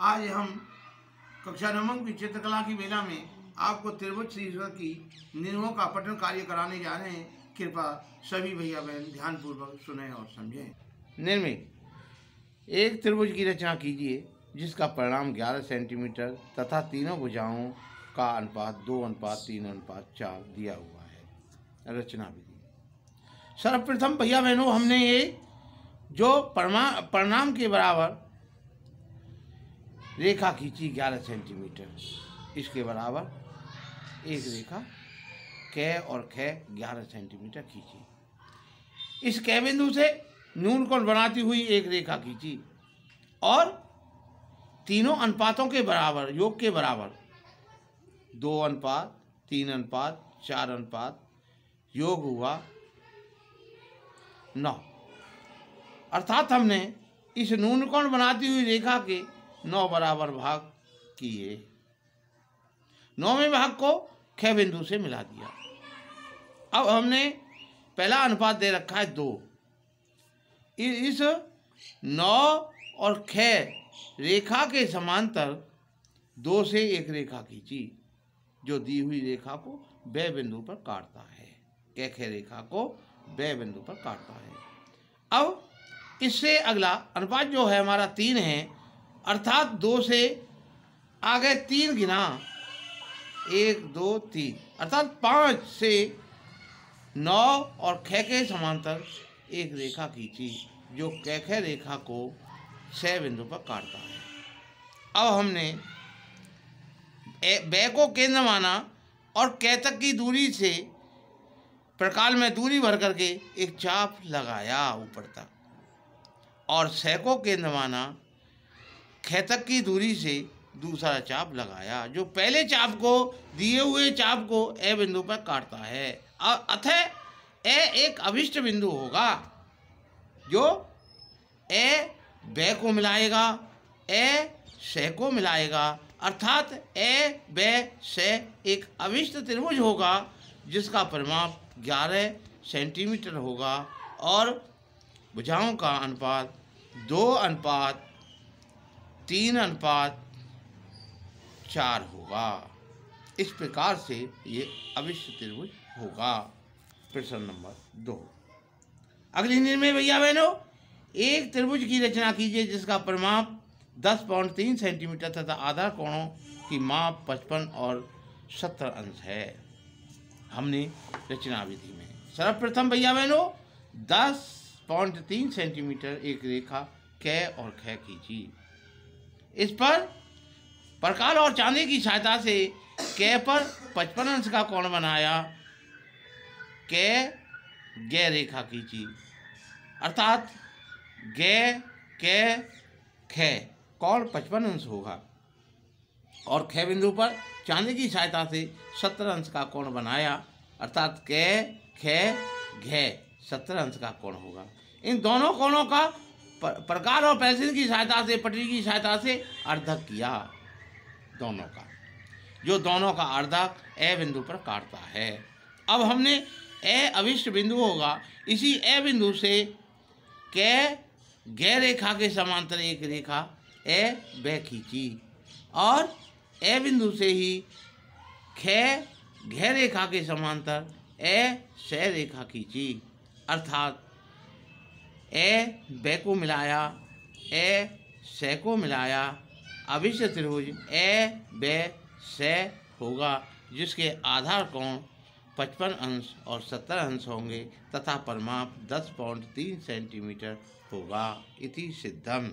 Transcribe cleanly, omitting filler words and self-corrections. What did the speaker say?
आज हम कक्षा 9 की चित्रकला की मेला में आपको त्रिभुज शीर्षक की नियमों का पठन कार्य कराने जा रहे हैं। कृपया सभी भैया बहन ध्यानपूर्वक सुने और समझें। निर्मित एक त्रिभुज की रचना कीजिए जिसका परिणाम 11 सेंटीमीटर तथा तीनों भुजाओं का अनुपात 2:3:4 दिया हुआ है। रचना विधि। सर्वप्रथम भैया बहनों, हमने ये जो परिणाम के बराबर रेखा खींची 11 सेंटीमीटर, इसके बराबर एक रेखा कै और ख 11 सेंटीमीटर खींची। इस कै बिंदु से न्यून कोण बनाती हुई एक रेखा खींची और तीनों अनुपातों के बराबर, योग के बराबर 2:3:4 योग हुआ 9। अर्थात हमने इस न्यून कोण बनाती हुई रेखा के 9 बराबर भाग किए। 9वें भाग को ख बिंदु से मिला दिया। अब हमने पहला अनुपात दे रखा है 2। इस 9 और ख रेखा के समांतर 2 से एक रेखा खींची जो दी हुई रेखा को ब बिंदु पर काटता है। क ख रेखा को ब बिंदु पर काटता है। अब इससे अगला अनुपात जो है हमारा 3 है, अर्थात 2 से आगे 3 गिना 1 2 3, अर्थात 5 से 9 और ख के समांतर एक रेखा खींची जो क ख रेखा को स बिंदु पर काटता है। अब हमने ब को केंद्र माना और क तक की दूरी से प्रकाल में दूरी भर करके एक चाप लगाया ऊपर तक, और स को केंद्र माना, ख तक की दूरी से दूसरा चाप लगाया जो पहले चाप को, दिए हुए चाप को ए बिंदु पर काटता है। अतः ए एक अभिष्ट बिंदु होगा जो ए ब को मिलाएगा, ए स को मिलाएगा, अर्थात ए ब स एक अभिष्ट त्रिभुज होगा जिसका परिमाप 11 सेंटीमीटर होगा और भुजाओं का अनुपात 2:3:4 होगा। इस प्रकार से ये अभिष्ट त्रिभुज होगा। प्रश्न नंबर 2। अगली निर्णय भैया बहनों, एक त्रिभुज की रचना कीजिए जिसका परिमाप 10.3 सेंटीमीटर तथा आधार कोणों की माप 55 और 70 अंश है। हमने रचना विधि में सर्वप्रथम भैया बहनों 10.3 सेंटीमीटर एक रेखा क और ख खींची। इस पर प्रकाल और चांदी की सहायता से क पर 55 अंश का कोण बनाया, क ग रेखा खींची, अर्थात ग क ख कोण 55 अंश होगा, और ख बिंदु पर चांदी की सहायता से 70 अंश का कोण बनाया, अर्थात क ख घ 70 अंश का कोण होगा। इन दोनों कोणों का प्रकाल और पेंसिल की सहायता से, पटरी की सहायता से अर्धक किया दोनों का, जो दोनों का अर्धक ए बिंदु पर काटता है। अब हमने ए अभिष्ट बिंदु होगा, इसी ए बिंदु से क ग रेखा के समांतर एक रेखा ए ब खींची और ए बिंदु से ही ख घ रेखा के समांतर ए स रेखा खींची, अर्थात ए ब को मिलाया, ए स को मिलाया, अभिष्ट त्रिभुज ए ब स होगा जिसके आधार कोण 55 अंश और 70 अंश होंगे तथा परिमाप 10.3 सेंटीमीटर होगा। इति सिद्धम।